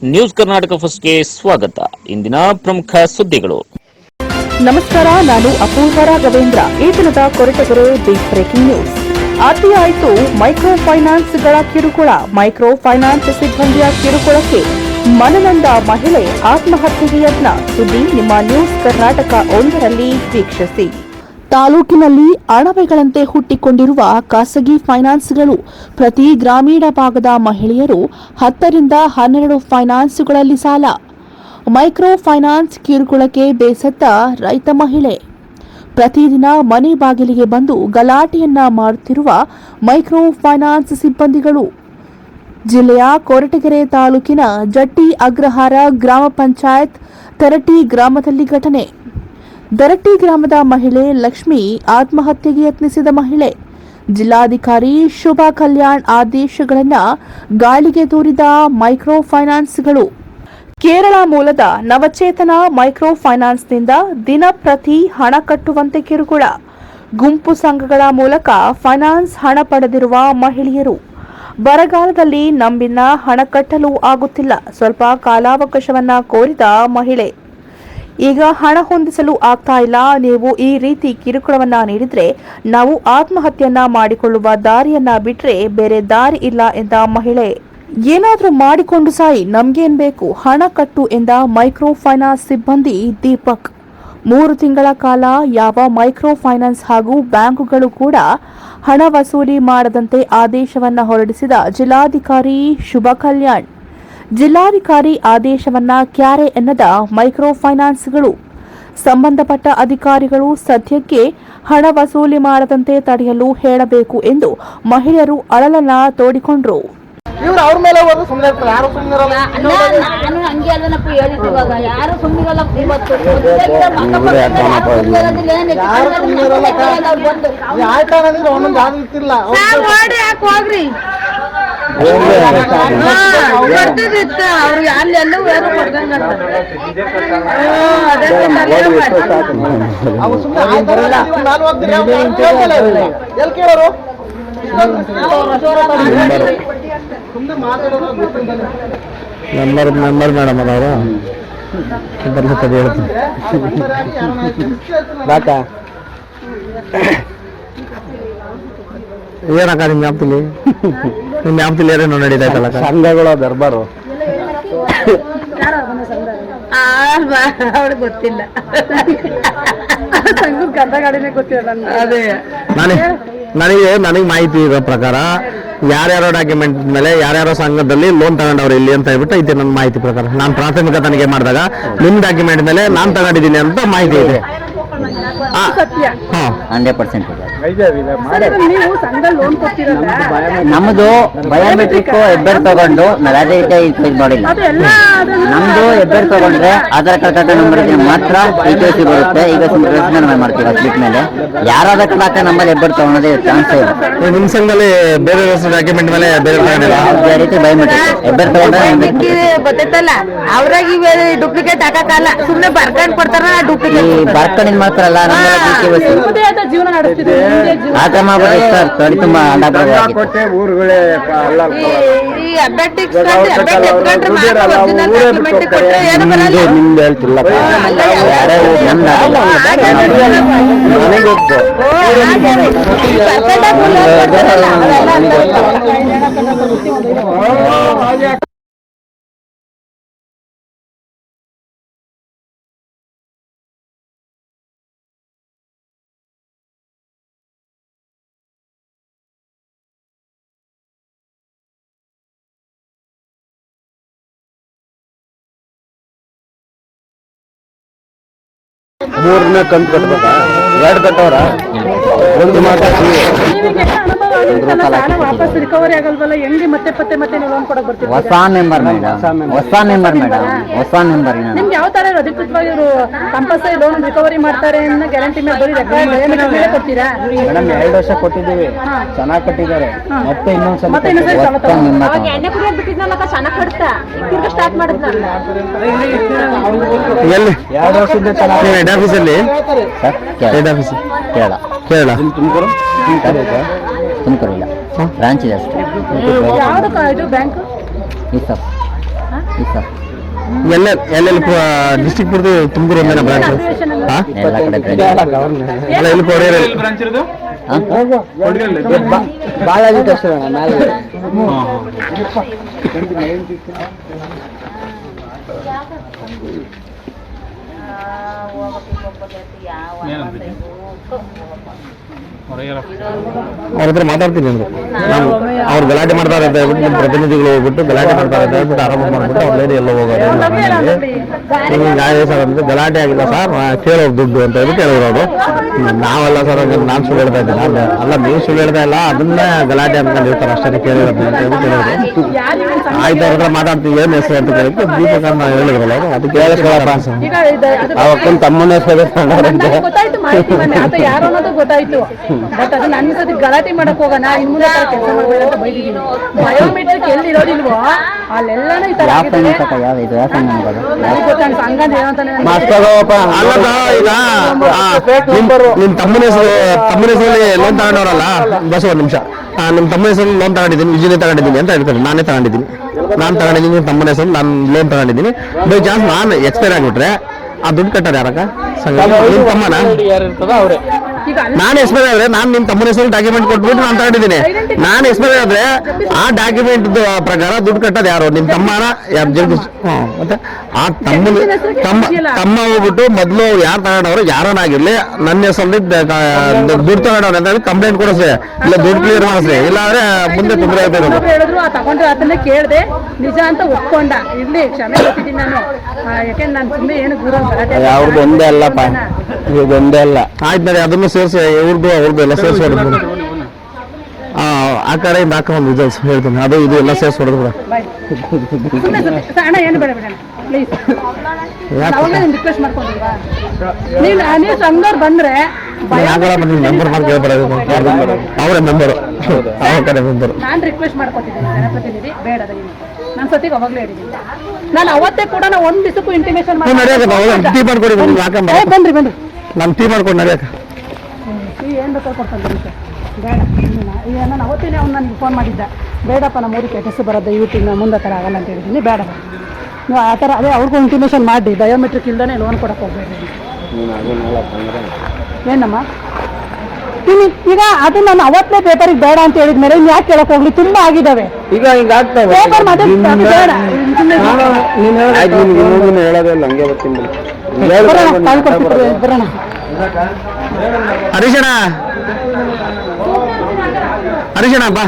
News Karnataka ಫಸ್ಟ್ಗೆ ಸ್ವಾಗತ. ಇಂದಿನ ಪ್ರಮುಖ ಸುದ್ದಿಗಳು. ನಮಸ್ಕಾರ, ನಾನು ಅಪೂರ್ವ ರಾಘವೇಂದ್ರ. ಈ ದಿನದ ಕೊರಟಗೆರೆ ಬಿಗ್ ಬ್ರೇಕಿಂಗ್ ನ್ಯೂಸ್. ಆಯ್ತು ಮೈಕ್ರೋ ಫೈನಾನ್ಸ್ಗಳ ಕಿರುಕುಳ. ಮೈಕ್ರೋ ಫೈನಾನ್ಸ್ ಸಿಬ್ಬಂದಿಯ ಕಿರುಕುಳಕ್ಕೆ ಮನನೊಂದ ಮಹಿಳೆ ಆತ್ಮಹತ್ಯೆಗೆ ಯತ್ನ. ಸುದ್ದಿ ನಿಮ್ಮ ನ್ಯೂಸ್ ಕರ್ನಾಟಕ 1ರಲ್ಲಿ ವೀಕ್ಷಿಸಿ. ತಾಲೂಕಿನಲ್ಲಿ ಅಣಬೆಗಳಂತೆ ಹುಟ್ಟಿಕೊಂಡಿರುವ ಖಾಸಗಿ ಫೈನಾನ್ಸ್ಗಳು. ಪ್ರತಿ ಗ್ರಾಮೀಣ ಭಾಗದ ಮಹಿಳೆಯರು 10 ರಿಂದ 12 ಫೈನಾನ್ಸ್ಗಳಲ್ಲಿ ಸಾಲ. ಮೈಕ್ರೋ ಫೈನಾನ್ಸ್ ಕಿರುಕುಳಕ್ಕೆ ಬೇಸತ್ತ ರೈತ ಮಹಿಳೆ. ಪ್ರತಿದಿನ ಮನೆ ಬಾಗಿಲಿಗೆ ಬಂದು ಗಲಾಟೆಯನ್ನ ಮಾಡುತ್ತಿರುವ ಮೈಕ್ರೋ ಫೈನಾನ್ಸ್ ಸಿಬ್ಬಂದಿಗಳು. ಜಿಲ್ಲೆಯ ಕೊರಟಗೆರೆ ತಾಲೂಕಿನ ಜಟ್ಟಿ ಅಗ್ರಹಾರ ಗ್ರಾಮ ಪಂಚಾಯತ್ ತರಟಿ ಗ್ರಾಮದಲ್ಲಿ ಘಟನೆ. ದರಟ್ಟಿ ಗ್ರಾಮದ ಮಹಿಳೆ ಲಕ್ಷ್ಮಿ ಆತ್ಮಹತ್ಯೆಗೆ ಯತ್ನಿಸಿದ ಮಹಿಳೆ. ಜಿಲ್ಲಾಧಿಕಾರಿ ಶುಭಾ ಕಲ್ಯಾಣ್ ಆದೇಶಗಳನ್ನು ಗಾಳಿಗೆ ತೂರಿದ ಮೈಕ್ರೋ ಫೈನಾನ್ಸ್ಗಳು. ಕೇರಳ ಮೂಲದ ನವಚೇತನ ಮೈಕ್ರೋ ಫೈನಾನ್ಸ್ನಿಂದ ದಿನಪ್ರತಿ ಹಣ ಕಟ್ಟುವಂತೆ ಕಿರುಕುಳ. ಗುಂಪು ಸಂಘಗಳ ಮೂಲಕ ಫೈನಾನ್ಸ್ ಹಣ ಪಡೆದಿರುವ ಮಹಿಳೆಯರು. ಬರಗಾಲದಲ್ಲಿ ನಮ್ಮಿಂದ ಹಣ ಕಟ್ಟಲು ಆಗುತ್ತಿಲ್ಲ. ಸ್ವಲ್ಪ ಕಾಲಾವಕಾಶವನ್ನ ಕೋರಿದ ಮಹಿಳೆ. ಈಗ ಹಣ ಹೊಂದಿಸಲು ಆಗ್ತಾ ಇಲ್ಲ. ನೀವು ಈ ರೀತಿ ಕಿರುಕುಳವನ್ನ ನೀಡಿದ್ರೆ ನಾವು ಆತ್ಮಹತ್ಯೆಯನ್ನ ಮಾಡಿಕೊಳ್ಳುವ ದಾರಿಯನ್ನ ಬಿಟ್ರೆ ಬೇರೆ ದಾರಿ ಇಲ್ಲ ಎಂದ ಮಹಿಳೆ. ಏನಾದ್ರೂ ಮಾಡಿಕೊಂಡು ಸಾಯಿ, ನಮ್ಗೇನ್ ಬೇಕು, ಹಣ ಕಟ್ಟು ಎಂದ ಮೈಕ್ರೋ ಫೈನಾನ್ಸ್ ಸಿಬ್ಬಂದಿ ದೀಪಕ್. 3 ತಿಂಗಳ ಕಾಲ ಯಾವ ಮೈಕ್ರೋ ಫೈನಾನ್ಸ್ ಹಾಗೂ ಬ್ಯಾಂಕುಗಳು ಕೂಡ ಹಣ ವಸೂಲಿ ಮಾಡದಂತೆ ಆದೇಶವನ್ನ ಹೊರಡಿಸಿದ ಜಿಲ್ಲಾಧಿಕಾರಿ ಶುಭಾ ಕಲ್ಯಾಣ್. ಜಿಲ್ಲಾಧಿಕಾರಿ ಆದೇಶವನ್ನ ಕ್ಯಾರೆ ಎನ್ನದ ಮೈಕ್ರೋ ಫೈನಾನ್ಸ್ಗಳು. ಸಂಬಂಧಪಟ್ಟ ಅಧಿಕಾರಿಗಳು ಸದ್ಯಕ್ಕೆ ಹಣ ವಸೂಲಿ ಮಾಡದಂತೆ ತಡೆಯಲು ಹೇಳಬೇಕು ಎಂದು ಮಹಿಳೆಯರು ಅಳಲನ್ನ ತೋಡಿಕೊಂಡ್ರು. ಇವ್ರು ಅವ್ರ ಮೇಲೆ ಹೋದ್ರೆ ಸುಮ್ಮನೆ ಇರ್ತಾರೆ, ಯಾರು ಸುಮ್ಮನೆ ಇರಲ್ಲ. ನಾನು ಹಂಗೆ ಅದನ್ನಪ್ಪ ಹೇಳಿದ್ದು, ಇವಾಗ ಯಾರು ಸುಮ್ಮನಿರಲ್ಲ. ಇವತ್ತು ಯಾರು ಸುಮ್ಮನೆ ಇರಲ್ಲ. ಆಯ್ತಾ ಅನ್ನೋದಿದ್ರೆ ಒಂದೊಂದು ಯಾರು ಇರ್ತಿಲ್ಲ. ಹೋಗ್ರಿ ಬರ್ತಿದ್ದಿತ್ತು ಅವ್ರಿಗೆ ಅಲ್ಲೆಲ್ಲೂ ಯಾರು ಕೊಡ್ದಂಗ ಅವು ಸುಮ್ಮನೆ ಆಯ್ತಾರಲ್ಲ. ಎಲ್ಲಿ ಕೇಳೋರು ನಂಬರ್ ಮೇಡಮ್ ಅವರು ಬರ್ತದೆ ಹೇಳ್ತೀನಿ. ಬಾಕಾ ಏನಕ್ಕ ನಿಮ್ಮ ಜ್ಞಾಪತಿಲಿ ಏನೇನು ನಡೀತಾಯ್ತಲ್ಲ ಸಂಘಗಳ ದರ್ಬಾರು. ಅವ್ರಿಗೆ ಗೊತ್ತಿಲ್ಲ, ನನಗೆ ಮಾಹಿತಿ ಇರೋ ಪ್ರಕಾರ ಯಾರ್ಯಾರೋ ಡಾಕ್ಯುಮೆಂಟ್ ಮೇಲೆ ಯಾರ್ಯಾರೋ ಸಂಘದಲ್ಲಿ ಲೋನ್ ತಗೊಂಡವ್ರು ಇಲ್ಲಿ ಅಂತ ಹೇಳ್ಬಿಟ್ಟು ಇದೆ ನನ್ನ ಮಾಹಿತಿ ಪ್ರಕಾರ. ನಾನು ಪ್ರಾಥಮಿಕ ತನಿಖೆ ಮಾಡಿದಾಗ ನಿಮ್ಮ ಡಾಕ್ಯುಮೆಂಟ್ ಮೇಲೆ ನಾನು ತಗೊಂಡಿದ್ದೀನಿ ಅಂತ ಮಾಹಿತಿ ಇದೆ. 100% ನಮ್ದು ಬಯೋಮೆಟ್ರಿಕ್ ಹೆಬ್ಬೆರ್ ತಗೊಂಡು ಮಾಡಿಲ್ಲ. ನಮ್ದು ಹೆಬ್ಬೆರ್ ತಗೊಂಡ್ರೆ ಆಧಾರ್ ಕಾರ್ಡ್ ನಂಬರ್ ಮಾತ್ರ KYC ಬರುತ್ತೆ. ಈಗ ಮಾಡ್ತೀವಿ ಸ್ಲಿಪ್ ಮೇಲೆ. ಯಾರು ಆಧಾರ್ ಕಾರ್ಡ್ ನಂಬರ್ ಹೆಬ್ಬೆರ್ ತಗೊಂಡೇ ಚಾನ್ಸ್ ಇಲ್ಲ. ನಿಮ್ಮ ಸಂಘದಲ್ಲಿ ಬೇರೆ ಡಾಕ್ಯುಮೆಂಟ್ ಮೇಲೆ ಬೇರೆ ರೀತಿ ಬಯೋಮೆಟ್ರಿಕ್ ಹೆಬ್ಬೆರ್ ತಗೊಂಡ್ರೆ ಗೊತ್ತೈತಲ್ಲ, ಅವ್ರಾಗಿ ಡೂಪ್ಲಿಕೇಟ್ ಹಾಕಲ್ಲ, ಸುಮ್ಮನೆ ಬರ್ಕೊಂಡ್ ಕೊಡ್ತಾರ. ಡೂಪ್ಲಿಕೇಟ್ ಬರ್ಕೊಂಡು ಮಾಡ್ತಾರಲ್ಲ, ಜೀವನ ನಡೆಸ್ತಿದೆ. ತಡಿ ತುಂಬಾ ನಿಮ್ದು ಹೇಳ್ತಿಲ್ಲ. ಮೂರನೇ ಕಂತು ಕಟ್ಬೇಕಾ? 2 ಕಟ್ಟವ್ರ ಒಂದು ಮಾತಾಡಿ ರಿಕವರಿ ಆಗಲ್ವಲ್ಲ, ಹೆಂಗೆ ಮತ್ತೆ ಲೋನ್ ಕೊಡಕ್ ಬರ್ತೀವಿ? ಹೊಸ ನೆಂಬರ್ ನಿಮ್ಗೆ ಯಾವ ತರ ಅಧಿಕೃತವಾಗಿ ಇವರು ಕಂಪಲ್ಸರಿ ಲೋನ್ ರಿಕವರಿ ಮಾಡ್ತಾರೆ ಅನ್ನೋ ಗ್ಯಾರಂಟಿ ಮೇಲೆ ಬರೀ ಕೊಡ್ತೀರಾ? ಮೇಡಮ್ 2 ವರ್ಷ ಕೊಟ್ಟಿದ್ದೀವಿ, ಚೆನ್ನಾಗಿ ಕಟ್ಟಿದ್ದಾರೆ. ಮತ್ತೆ ಇನ್ನೊಂದ್ಸಲ ಎಲ್ಲಿ 2 ವರ್ಷದಿಂದ ಚೆನ್ನಾಗಿ ಹೆಡ್ ಆಫೀಸಲ್ಲಿ ಕೇರಳ ತುಮಕೂರು ಇಲ್ಲ ಬ್ರಾಂಚ್ ಇದೆ ಅಷ್ಟೇ. ಯಾವ್ದು ಬ್ಯಾಂಕ್? ಎಲ್ಲೆಲ್ಲಿ ಡಿಸ್ಟ್ರಿಕ್ಟ್ ಪೂರ್ತಿ ತುಮಕೂರು ಒಂದೇನ ಬ್ರಾಂಚ್? ಎಲ್ಲ ಕಡೆ ಅಲ್ಲ ಇಲ್ಲಿ ಕೊಡಿಯರಲ್ಲಿ ಬಾಲಾಜಿ ಟೆಸ್ಟ್ ಮೇಲೆ ಅವ್ರ ಹತ್ರ ಮಾತಾಡ್ತೀನಿ ಅಂದ್ರೆ ನಾನು ಅವ್ರು ಗಲಾಟೆ ಮಾಡ್ತಾರೆ ಅಂತ ಹೇಳ್ಬಿಟ್ಟು ನಿಮ್ಮ ಪ್ರತಿನಿಧಿಗಳು ಹೋಗ್ಬಿಟ್ಟು ಗಲಾಟೆ ಮಾಡ್ತಾರೆ ಅಂತ ಹೇಳ್ಬಿಟ್ಟು ಆರಂಭ ಮಾಡ್ಬಿಟ್ಟು ಅವ್ರ ಲೇಡಿ ಎಲ್ಲ ಹೋಗೋದು ನಿಮ್ಗೆ ನ್ಯಾಯ ಸರ್ ಅಂದ್ರೆ ಗಲಾಟೆ ಆಗಿಲ್ಲ ಸರ್ ಕೇಳೋರು ದುಡ್ಡು ಅಂತ ಹೇಳ್ಬಿಟ್ಟು ಹೇಳಿದ್ರು ಅವರು. ನಾವೆಲ್ಲ ಸರ್ ನಾನು ಸುಳ್ಳು ಹೇಳ್ತಾ ಇದ್ದೀನಿ ಅಲ್ಲ ನೀವು ಸುಳ್ಳು ಹೇಳ್ತಾ ಇಲ್ಲ ಅದನ್ನ ಗಲಾಟೆ ಅನ್ಕೊಂಡು ಇರ್ತಾರೆ ಅಷ್ಟೇ ಕೇಳಿರೋದು ಅಂತ ಹೇಳ್ಬಿಟ್ಟು ಹೇಳಿದ್ರು. ಆಯ್ತು ಅವ್ರ ಹತ್ರ ಮಾತಾಡ್ತೀವಿ ಏನು ಹೆಸರು ಅಂತ ಕೇಳಿದ್ರೆ ದೀಪಕ್ ಅಂತ ಹೇಳಿದ್ರಲ್ಲ ಅವರು ಅದಕ್ಕೆ ಕೇಳಿಸ್ಕೊಳ್ಳಪ್ಪ ಅವಕ್ಕೊಂದು ತಮ್ಮನ ಹೆಸರು ಗೊತ್ತಾಯ್ತು ಮಾಹಿತಿ ಮೊನ್ನೆ ಆತ ಯಾರು ಅನ್ನೋದು ಗೊತ್ತಾಯ್ತು. ಬಟ್ ಅದು ನನ್ನ ಸತಿ ಗಲಾಟೆ ಮಾಡಕ್ ಹೋಗೋಣ ಇನ್ ಮುಂದೆ ಕೆಲಸ ಮಾಡ್ಬೇಡ ಅಂತ ಬೈದಿದ್ದೀನಿ. ಬಯೋಮೆಟ್ರಿಕ್ ಎಲ್ಲಿ ಇರೋದಿಲ್ವೋ ಅಲ್ಲೆಲ್ಲಾನು ಈ ತರ ಸಂಘ ಏನಂತಾನೆ ನಿಮ್ ತಮ್ಮನ ಹೆಸರಲ್ಲಿ ಲೋನ್ ತಗೊಂಡವ್ರಲ್ಲ ಬಸ್ ಒಂದ್ ನಿಮಿಷ ನಿಮ್ ತಮ್ಮನ ಹೆಸರಲ್ಲಿ ಲೋನ್ ತಗೊಂಡಿದ್ದೀನಿ ವಿಜಯನೇ ತಗೊಂಡಿದ್ದೀನಿ ಅಂತ ಹೇಳ್ತಾರೆ. ನಾನೇ ತಗೊಂಡಿದ್ದೀನಿ ನಿಮ್ಮ ತಮ್ಮನ ಹೆಸರು ನಾನು ಲೋನ್ ತಗೊಂಡಿದ್ದೀನಿ. ಬೈ ಚಾನ್ಸ್ ನಾನು ಎಕ್ಸ್ಪೈರ್ ಆಗಿಬಿಟ್ರೆ ಆ ದುಡ್ಡು ಕಟ್ಟಾರೆ ಯಾರಕ್ಕ ನಿಮ್ ತಮ್ಮನ ನಾನು ಎಕ್ಸ್ಪೈರ್ ಆದ್ರೆ ನಾನು ನಿಮ್ ತಮ್ಮನ ಹೆಸರು ಡಾಕ್ಯುಮೆಂಟ್ ಕೊಟ್ಬಿಟ್ಟು ನಾನು ತಗೊಂಡಿದ್ದೀನಿ. ನಾನು ಎಕ್ಸ್ಪೈರ್ ಆದ್ರೆ ಆ ಡಾಕ್ಯುಮೆಂಟ್ ಪ್ರಕಾರ ದುಡ್ಡು ಕಟ್ಟೋದು ಯಾರು ನಿಮ್ ತಮ್ಮನ ಜಗದೀಶ್ ಮತ್ತೆ ಆ ತಮ್ಮ ಹೋಗ್ಬಿಟ್ಟು ಮೊದ್ಲು ಯಾರು ತಗೊಂಡವ್ರು ಯಾರನ್ನಾಗಿರ್ಲಿ ನನ್ನ ಹೆಸರಲ್ಲಿ ದುಡ್ಡು ತಗೊಂಡವ್ರು ಅಂತ ಹೇಳಿ ಕಂಪ್ಲೇಂಟ್ ಕೊಡಿಸ್ರಿ ಇಲ್ಲ ದುಡ್ಡು ಕ್ಲಿಯರ್ ಮಾಡಿಸ್ರಿ ಇಲ್ಲ ಅಂದ್ರೆ ಮುಂದೆ ತೊಂದರೆ ಆಗ್ತಿರೋದು ಹೇಳಿದ್ರು ಆ ತಗೊಂಡ್ರೆ ಅದನ್ನ ಕೇಳ್ದೆ ನಿಜ ಅಂತ ಒಪ್ಕೊಂಡ ಇರ್ಲಿ ಕ್ಷಮೆ ಕೊಟ್ಟಿದ್ದೀನಿ ನಾನು. ಯಾಕೆಂದ್ರೆ ನಾನು ಸುಮ್ಮನೆ ಏನು ದೂರ ಅವ್ರದ್ದು ಒಂದೇ ಅಲ್ಲಪ್ಪ ಇದೊಂದೇ ಅಲ್ಲ ಆಯ್ತು ನೋಡಿ ಅದನ್ನು ಸೇರಿಸಿ ಅವ್ರದ್ದು ಎಲ್ಲ ಸೇರಿಸಿ ಹೊಡೆದು ಆ ಕಡೆಯಿಂದ ಹಾಕೊಂಡು ರಿಸಲ್ಟ್ಸ್ ಹೇಳ್ತೀನಿ ಅದು ಇದು ಎಲ್ಲ ಸೇರಿಸಿ ಹೊಡೆದು ಕೂಡ ಅಣ್ಣ ಏನು ಬೇಡ ಬೇಡ ಪ್ಲೀಸ್ ರಿಕ್ವೆಸ್ಟ್ ಮಾಡ್ಕೊಂಡಿಲ್ವಾ ನೀವು ಸಂಘದವ್ರು ಬಂದ್ರೆ ನಂಬರ್ ಮಾಡಿ ಕೇಳ್ಬಾರ್ದು ಅವರ ನಂಬರು ಅವ್ರ ಕಡೆ ನಂಬರು ನಾನು ರಿಕ್ವೆಸ್ಟ್ ಮಾಡ್ಕೊತಿದ್ದೀನಿ ಜನಪ್ರತಿನಿಧಿ ಬೇಡ ನಾನು ಸತಿಗೆ ಅವಾಗಲೇ ಹೇಳಿದ್ದೀನಿ. ನಾನು ಅವತ್ತೇ ಕೂಡ ನಾವು ಒಂದು ದಿವಸಕ್ಕೂ ಇಂಟಿಮೇಷನ್ ಟೀ ಮಾಡ್ಕೊಡಿ ಬನ್ರಿ ಬನ್ರಿ ನಾನು ಟೀ ಮಾಡ್ಕೊಂಡು ನಡೆಯಕ ಏನು ಬೇಕಾದ್ರೆ ಕೊಡ್ತಾನೆ ಬೇಡ ಈಗ ನಾನು ಅವತ್ತಿನೇ ಅವ್ನು ನನಗೆ ಫೋನ್ ಮಾಡಿದ್ದೆ ಬೇಡಪ್ಪ ನಮ್ಮ ಊರಿಗೆ ಕೆಟ್ಟಸ್ ಬರೋದು ದಯವಿಟ್ಟು ಮುಂದೆ ಥರ ಆಗಲ್ಲ ಅಂತ ಹೇಳಿದ್ದೀನಿ. ಬೇಡ ನೀವು ಆ ಥರ ಅದೇ ಅವ್ರಿಗೂ ಇಂಟಿಮೇಷನ್ ಮಾಡಿ ಬಯೋಮೆಟ್ರಿಕ್ ಇಲ್ದೇ ಲೋನ್ ಕೊಡಕ್ಕೆ ಹೋಗ್ಬೇಡಿ. ಏನಮ್ಮ ಈಗ ಅದು ನಾನು ಅವತ್ತೇ ಪೇಪರಿಗೆ ಬೇಡ ಅಂತ ಹೇಳಿದ್ಮೇಲೆ ಇನ್ನು ಯಾಕೆ ಕೇಳಕ್ಕೆ ಹೋಗ್ಲಿ ತುಂಬ ಆಗಿದ್ದಾವೆ ಈಗ ಹಿಂಗ ಆಗ್ತವೆ ಪೇಪರ್ ಮತ್ತೆ ಬೇಡ ಹೇಳೋದಿಲ್ಲ ಹಂಗೆ ಬರ್ತೀನಿ ಬರೋಣ ಹರೀಶಣ್ಣ ಬಾ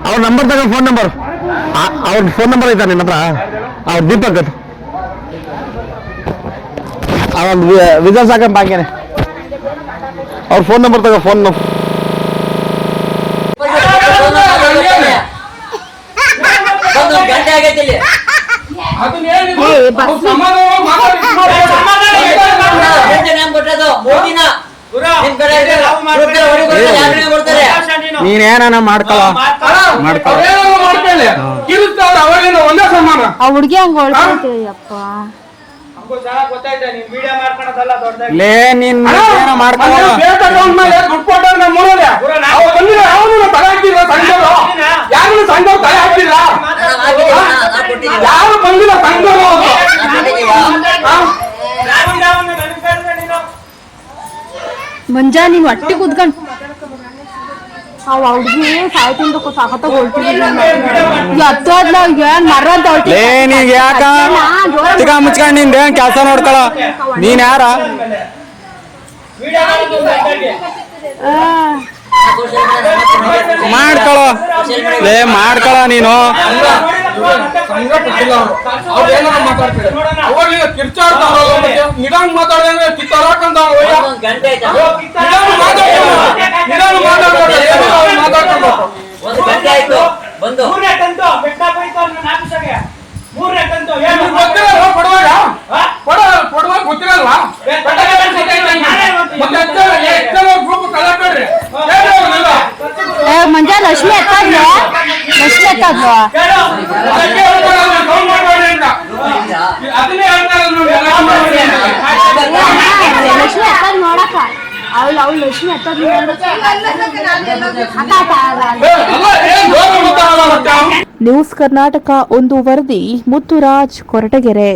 ಅವ್ರ ನಂಬರ್ ತಗೋ ಫೋನ್ ನಂಬರ್ ಅವ್ರ ಫೋನ್ ನಂಬರ್ ಐತಾ ನಿನ್ನ ಹತ್ರ ಅವ್ರ ದೀಪಕ್ ಅವೊಂದು ವಿಜಲ್ ಸಾಕಂಪ ಹಾಗೇನೆ ಅವ್ರ ಫೋನ್ ನಂಬರ್ ತಗೋ ಫೋನ್ ನಂಬರ್ ನೀನೇನ ಮಾಡ್ಕೊಳ್ಳೋ ಆ ಹುಡ್ಗಿ ಹಂಗ ಹೊಳ್ತೈತೆ ಅಪ್ಪ ಲೇ ನೀನ್ ಮಾಡ್ಕೊಳ್ಳೋ ಯಾರು ಬಂದಿಲ್ಲ ಮುಂಜಾ ನೀನ್ ಹೊಟ್ಟಿ ಕುದ್ಕೊಂಡ್ ಅವ್ ಹುಡ್ಗಿ ಸಾಯ್ತಿಂದ ಸಾಕತ್ತಾಗ ಹೊಳ್ತಿದ್ಲ ಏನ್ ಮರ ಅಂತ ನೀಗ ಯಾಕ ಮುಚ್ಕೊಂಡ್ ನಿಂದ ಏನ್ ಕೆಲ್ಸ ನೋಡ್ಕೊಳ ನೀನ್ ಯಾರ ಮಾಡ್ಕೊಳ ಲೇ ಮಾಡ್ಕೊಳ ನೀನು ನಿಧಾನ ಮಾತಾಡ್ದಂಗೆ ಕಿತ್ತಾಕಂತ ಗೊತ್ತಿರಲ್ಲ ಮಂಜಾ ಲಕ್ಷ್ಮಿ ಎತ್ತಾದ್ಲು ಲಕ್ಷ್ಮಿ ಎತ್ತಾದ್ ನೋಡಕ ಅವಳು ಲಕ್ಷ್ಮಿ ಎತ್ತಾದ್ ನ್ಯೂಸ್ ಕರ್ನಾಟಕ 1 ವರದಿ ಮುತ್ತುರಾಜ್ ಕೊರಟಗೆರೆ.